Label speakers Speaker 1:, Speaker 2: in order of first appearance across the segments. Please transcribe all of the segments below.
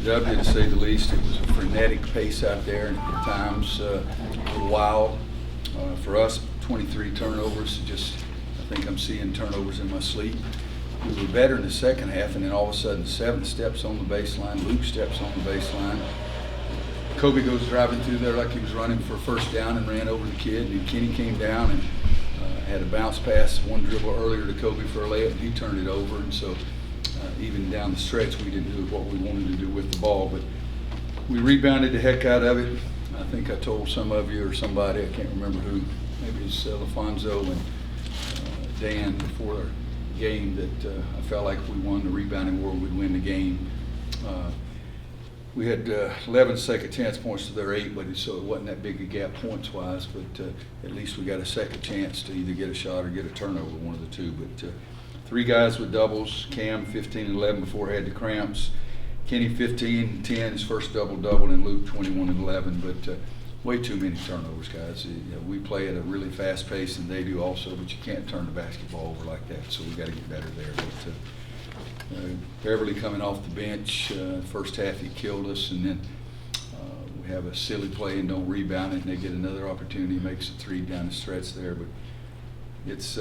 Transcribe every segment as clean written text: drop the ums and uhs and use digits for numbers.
Speaker 1: W, to say the least. It was a frenetic pace out there, and at times a little wild. For us, 23 turnovers. I think I'm seeing turnovers in my sleep. We were better in the second half, and then all of a sudden, 7 steps on the baseline. Luke steps on the baseline. Kobe goes driving through there like he was running for a first down and ran over the kid. And Kenny came down and had a bounce pass, one dribble earlier to Kobe for a layup, and he turned it over. And so even down the stretch, we didn't do what we wanted to do with the ball. But we rebounded the heck out of it. I think I told some of you or somebody, I can't remember who, maybe it's LaFonso and Dan before the game, that I felt like if we won the rebounding war, we'd win the game. We had 11 second chance points to their 8, so it wasn't that big a gap points-wise, but at least we got a second chance to either get a shot or get a turnover, one of the two. But 3 guys with doubles, Cam 15 and 11 before he had the cramps, Kenny 15 and 10, his first double-double, and Luke 21 and 11, but way too many turnovers, guys. We play at a really fast pace, and they do also, but you can't turn the basketball over like that, so we got to get better there. But Beverly coming off the bench, first half he killed us, and then we have a silly play and don't rebound it, and they get another opportunity, makes a 3 down the stretch there. But it's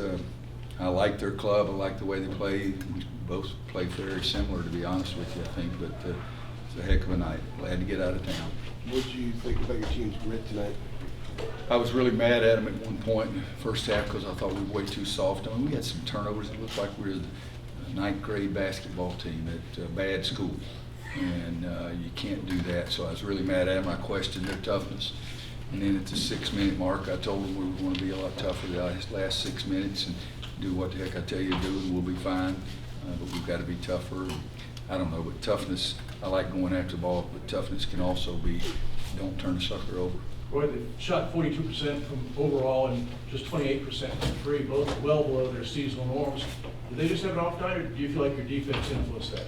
Speaker 1: I like their club, I like the way they play. We both play very similar, to be honest with you, I think, but it's a heck of a night. Glad to get out of town.
Speaker 2: What did you think about your team's grit tonight?
Speaker 1: I was really mad at them at one point in the first half because I thought we were way too soft. I mean, we had some turnovers. It looked like we were the 9th grade basketball team at a bad school, and you can't do that. So I was really mad at them. I questioned their toughness. And then at the 6-minute mark, I told them we were going to be a lot tougher the last 6 minutes and do what the heck I tell you to do, and we'll be fine. But we've got to be tougher. I don't know, but toughness, I like going after the ball, but toughness can also be don't turn the sucker over.
Speaker 3: Roy, they shot 42% from overall and just 28% from free, both well below their seasonal norms. Did they just have an off night, or do you feel like your defense influenced that?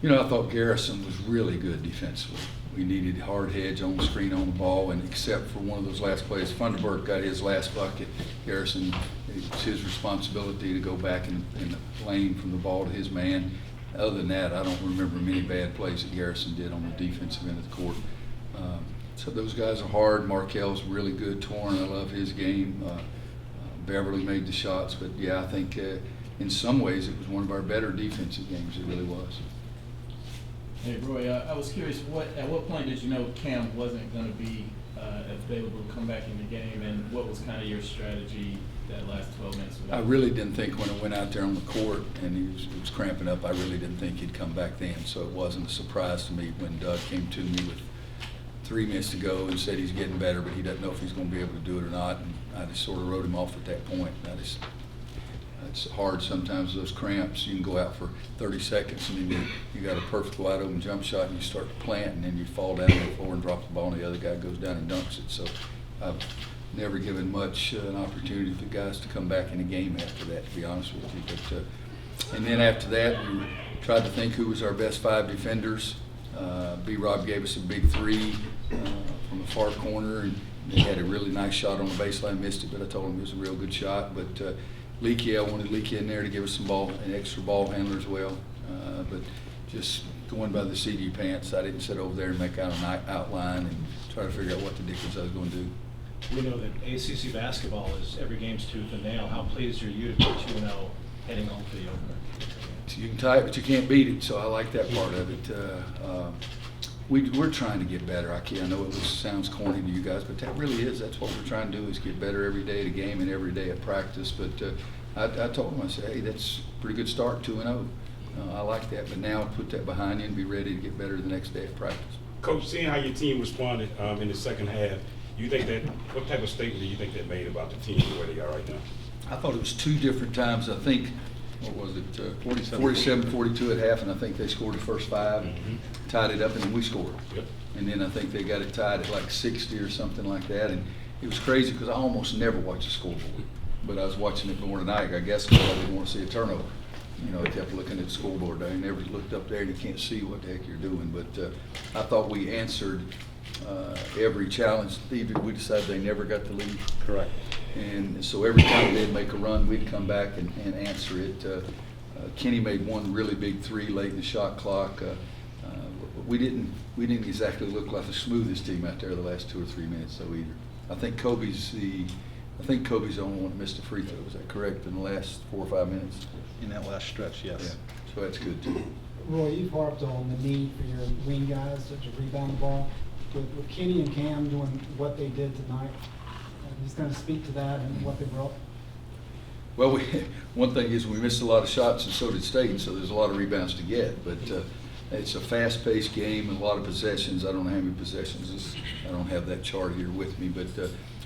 Speaker 1: You know, I thought Garrison was really good defensively. We needed hard hedge on the screen on the ball, and except for one of those last plays, Funderburk got his last bucket. Garrison, it's his responsibility to go back in the lane from the ball to his man. Other than that, I don't remember many bad plays that Garrison did on the defensive end of the court. So those guys are hard. Markel's really good. Torn, I love his game. Beverly made the shots, but yeah, I think in some ways it was one of our better defensive games. It really was.
Speaker 4: Hey Roy, I was curious, at what point did you know Cam wasn't going to be available to come back in the game, and what was kind of your strategy that last 12 minutes?
Speaker 1: I really didn't think when I went out there on the court and he was cramping up, I really didn't think he'd come back then. So it wasn't a surprise to me when Doug came to me with 3 minutes to go and said he's getting better, but he doesn't know if he's going to be able to do it or not. And I just sort of wrote him off at that point. It's hard sometimes, those cramps. You can go out for 30 seconds and then you got a perfect wide open jump shot and you start to plant and then you fall down on the floor and drop the ball and the other guy goes down and dunks it. So I've never given much an opportunity for guys to come back in a game after that, to be honest with you. But and then after that, we tried to think who was our best 5 defenders. B-Rob gave us a big 3 from the far corner, and he had a really nice shot on the baseline, missed it, but I told him it was a real good shot. But Leakey, I wanted Leakey in there to give us some ball, an extra ball handler as well. But just going by the CD pants, I didn't sit over there and make out an outline and try to figure out what the difference I was going to do.
Speaker 5: We know that ACC basketball is every game's tooth and nail. How pleased are you to be 2-0 heading home to the opener?
Speaker 1: You can tie it, but you can't beat it, so I like that part of it. We're trying to get better. I know it sounds corny to you guys, but that really is. That's what we're trying to do, is get better every day at a game and every day at practice. But I told him, I said, hey, that's a pretty good start, 2-0. I like that, but now put that behind you and be ready to get better the next day at practice.
Speaker 6: Coach, seeing how your team responded in the second half, you think that, what type of statement do you think that made about the team and where they are right now?
Speaker 1: I thought it was 2 different times. I think, what was it, 47-42 at half, and I think they scored the first 5, tied it up, and then we scored.
Speaker 6: Yep.
Speaker 1: And then I think they got it tied at like 60 or something like that. And it was crazy because I almost never watch the scoreboard, but I was watching it more tonight, I guess, because I didn't want to see a turnover. You know, I kept looking at the scoreboard. I never looked up there and you can't see what the heck you're doing. But I thought we answered every challenge. We decided they never got the lead.
Speaker 6: Correct.
Speaker 1: And so every time they'd make a run, we'd come back and answer it. Kenny made one really big 3 late in the shot clock. we didn't exactly look like the smoothest team out there the last 2 or 3 minutes though either. I think Kobe's the only one that missed a free throw. Is that correct, in the last 4 or 5 minutes?
Speaker 7: In that last stretch, yes.
Speaker 1: Yeah, so that's good too.
Speaker 8: Roy, you've harped on the need for your wing guys to rebound the ball. With Kenny and Cam doing what they did tonight, he's going to speak to that and what they brought.
Speaker 1: Well, one thing is we missed a lot of shots, and so did State, so there's a lot of rebounds to get. But it's a fast-paced game and a lot of possessions. I don't know how many possessions. I don't have that chart here with me, but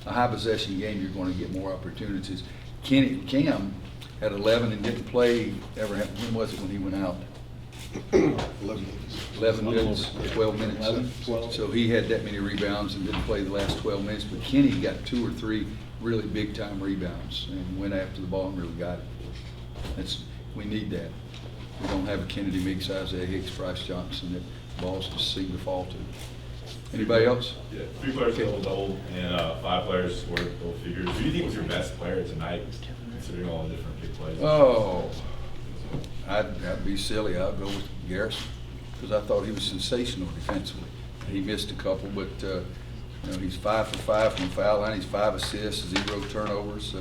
Speaker 1: a high-possession game, you're going to get more opportunities. Cam had 11 and didn't play ever. When was it when he went out? 11 minutes, 12 minutes.
Speaker 7: 11, 12.
Speaker 1: So he had that many rebounds and didn't play the last 12 minutes. But Kenny got 2 or 3 really big-time rebounds and went after the ball and really got it. We need that. We don't have a Kennedy Meeks, Isaiah Hicks, Bryce Johnson that balls just seem to fall to. Anybody else?
Speaker 9: Yeah, 3 players double and 5 players scored double figures. Who do you think was your best player tonight, considering all the different big plays?
Speaker 1: Oh, I'd be silly. I'd go with Garrison because I thought he was sensational defensively. He missed a couple, but he's 5 for 5 from the foul line. He's 5 assists, 0 turnovers,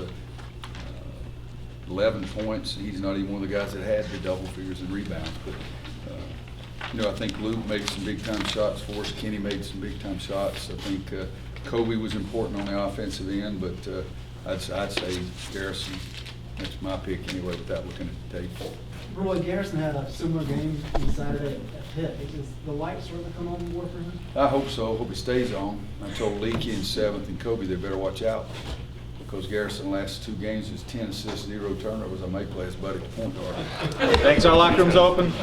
Speaker 1: 11 points. He's not even one of the guys that had the double figures in rebounds. But I think Luke made some big time shots for us. Kenny made some big time shots. I think Kobe was important on the offensive end, but I'd say Garrison. That's my pick anyway, without looking at the tape.
Speaker 8: Roy, Garrison had a similar game on Saturday at Pitt. Is the light starting to come on more for him?
Speaker 1: I hope so. Hope he stays on. I told Leakey in 7th and Kobe they better watch out because Garrison last 2 games is 10 assists, 0 turnovers. I may play his buddy at the point guard.
Speaker 7: Thanks, our locker room's open.